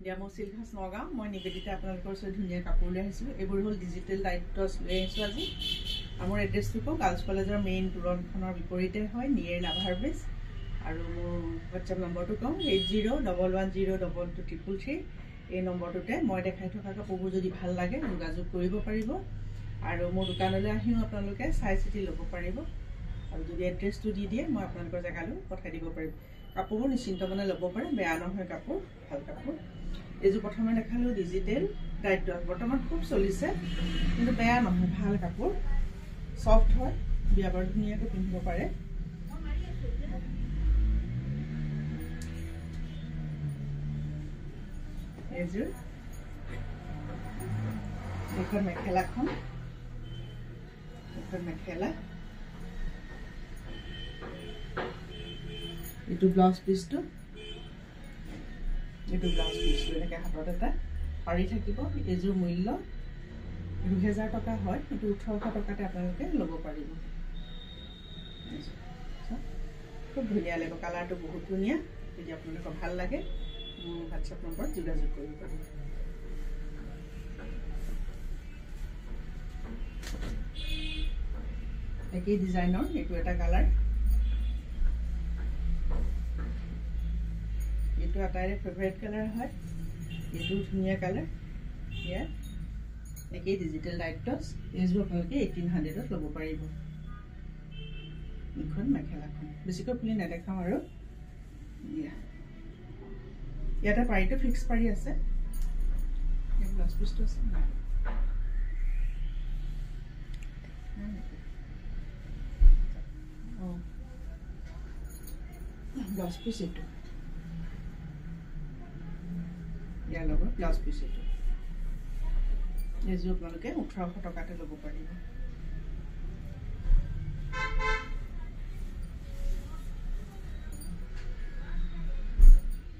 দিয়া মই চিল্কহাউচ নগাঁও মই নিবেদিতা আপোনালোকৰ ওচৰত ধুনীয়া কাপোৰ লৈ আহিছিলোঁ এইবোৰ হ'ল ডিজিটেল লাইট টৰ্চ লৈ আহিছোঁ আজি আমাৰ এড্ৰেছটো কওঁ গাৰ্লছ কলেজৰ মেইন তোৰণখনৰ বিপৰীতে হয় নিয়েৰ নাভাৰ ব্ৰিজ আৰু মোৰ হোৱাটছএপ নম্বৰটো কওঁ 8011022233 এই নম্বৰটোতে মই দেখাই থকা কাপোৰবোৰ যদি ভাল লাগে যোগাযোগ কৰিব পাৰিব আৰু মোৰ দোকানলৈ আহিও আপোনালোকে চাই চিতি ল'ব পাৰিব আৰু যদি এড্ৰেছটো দি দিয়ে মই আপোনালোকৰ জেগালৈ পঠাই দিব পাৰিম কাপোৰবোৰ নিশ্চিন্ত মনে ল'ব পাৰে বেয়া নহয় কাপোৰ ভাল কাপোৰ এইযোৰ প্ৰথমে দেখালোঁ ডিজিটেল লাইট টৰ্চ বৰ্তমান খুব চলিছে কিন্তু বেয়া নহয় ভাল কাপোৰ সফ্ট হয় বিয়া বাৰু ধুনীয়াকৈ পিন্ধিব পাৰে এইযোৰ এইখন মেখেলাখন এইখন মেখেলা এইটো ব্লাউজ পিচটো এনেকৈ হাতত এটা পাৰি থাকিব এইযোৰ মূল্য 2000 টকা হয় এইটো 1800 টকাতে আপোনালোকে ল'ব পাৰিব খুব ধুনীয়া লাগিব কালাৰটো বহুত ধুনীয়া যদি আপোনালোকৰ ভাল লাগে মোৰ হোৱাটছএপ নম্বৰত যোগাযোগ কৰিব পাৰিব একেই ডিজাইনৰ এইটো এটা কালাৰ এইটো আটাইৰে ফেভাৰিট কালাৰ হয় এইটো ধুনীয়া কালাৰ ইয়াত একেই ডিজিটেল লাইট টৰ্চ এইযোৰ আপোনালোকে 1800ত ল'ব পাৰিব এইখন মেখেলাখন বেছিকৈ খুলি নেদেখাওঁ আৰু ইয়াতে পাৰিটো ফিক্স পাৰি আছে ব্লাউজ পিচটো আছে ব্লাউজ পিচ এইটো ইয়াৰ লগত ব্লাউজ পিচ এইটো এইযোৰ আপোনালোকে 1800 টকাতে ল'ব পাৰিব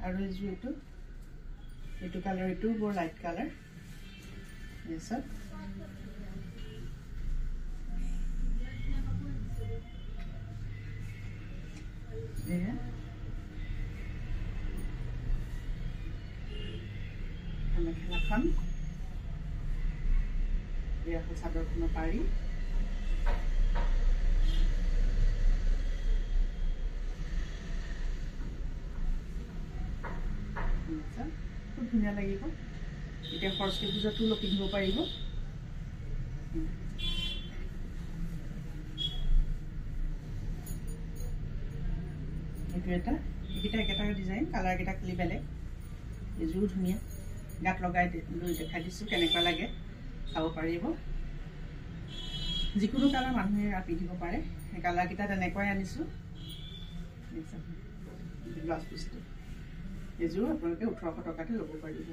আৰু এইযোৰ এইটো কালাৰ এইটো বৰ লাইট কালাৰ এইচব মেখেলাখন এয়া চাদৰখনৰ পাৰি খুব ধুনীয়া লাগিব এতিয়া সৰস্বতী পূজাটো পিন্ধিব পাৰিব এইটো এটা এইকেইটা একেটা ডিজাইন কালাৰকেইটা খালি বেলেগ এইযোৰো ধুনীয়া গাত লগাই লৈ দেখাই দিছোঁ কেনেকুৱা লাগে চাব পাৰিব যিকোনো কালাৰ মানুহে পিন্ধিব পাৰে সেই কালাৰকেইটা তেনেকুৱাই আনিছোঁ ব্লাউজ পিচটো এইযোৰ আপোনালোকে 1800 টকাতে ল'ব পাৰিব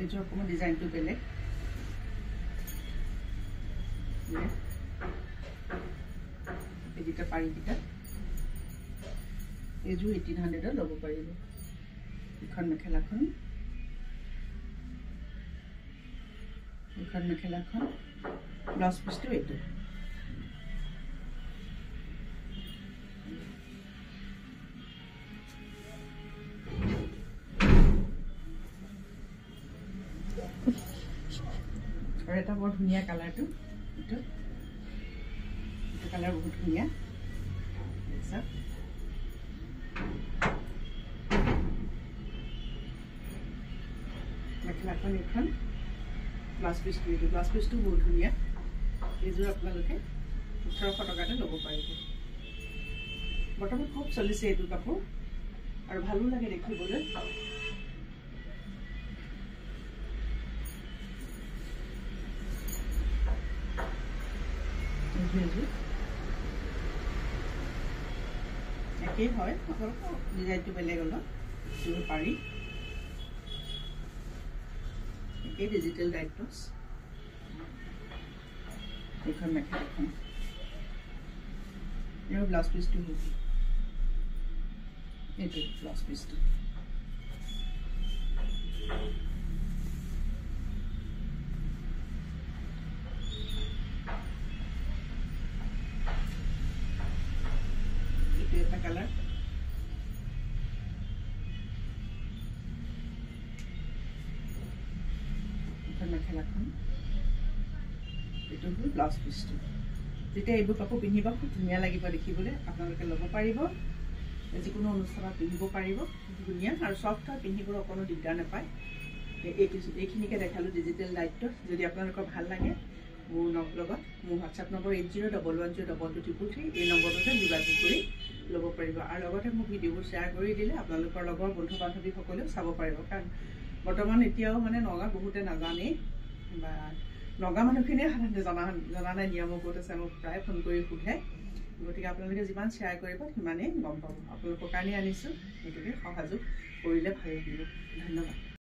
এইযোৰ অকণমান ডিজাইনটো বেলেগ এইকেইটা পাৰিকেইটা এইযোৰ 1800ত ল'ব পাৰিব এইখন মেখেলাখন ব্লাউজ পিচটো এইটো আৰু এটা বৰ ধুনীয়া কালাৰটো এইটো কালাৰ বহুত ধুনীয়া মেখেলাখন এইখন ব্লাউজ পিচটো বহুত ধুনীয়া এইযোৰ আপোনালোকে 1800 টকাতে ল'ব পাৰিব বৰ্তমান খুব চলিছে এইটো কাপোৰ আৰু ভালো লাগে দেখিবলৈ একেই হয় ডিজাইনটো বেলেগ অলপ দিব পাৰি একেই ডিজিটেল লাইট টৰ্চ এইখন মেখেলাখন ইয়াৰ ব্লাউজ পিচটো হ'ব এইটো ব্লাউজ পিচটো এইটো এটা কালাৰ মেখেলাখন এইটো হ'ল ব্লাউজ পিচটো যেতিয়া এইবোৰ কাপোৰ পিন্ধিব খুব ধুনীয়া লাগিব দেখিবলৈ আপোনালোকে ল'ব পাৰিব যিকোনো অনুষ্ঠানত পিন্ধিব পাৰিব ধুনীয়া আৰু চফ্ট হয় পিন্ধিবলৈ অকণো দিগদাৰ নাপায় এইখিনিকে দেখালোঁ ডিজিটেল লাইটটো যদি আপোনালোকৰ ভাল লাগে মোৰ লগত মোৰ হোৱাটছআপ নম্বৰ 8011022233 এই নম্বৰটোতে যোগাযোগ কৰি ল'ব পাৰিব আৰু লগতে মোক ভিডিঅ'বোৰ শ্বেয়াৰ কৰি দিলে আপোনালোকৰ লগৰ বন্ধু বান্ধৱীসকলেও চাব পাৰিব কাৰণ বৰ্তমান এতিয়াও মানে নগা বহুতে নাজানেই বা নগা মানুহখিনিয়ে সাধাৰণতে জনা নাই নিয়মৰ ক'ত আছে মোক প্ৰায় ফোন কৰি সোধে গতিকে আপোনালোকে যিমান শ্বেয়াৰ কৰিব সিমানেই গম পাব আপোনালোকৰ কাৰণে আনিছোঁ গতিকে সহযোগ কৰিলে ভাল লাগিব ধন্যবাদ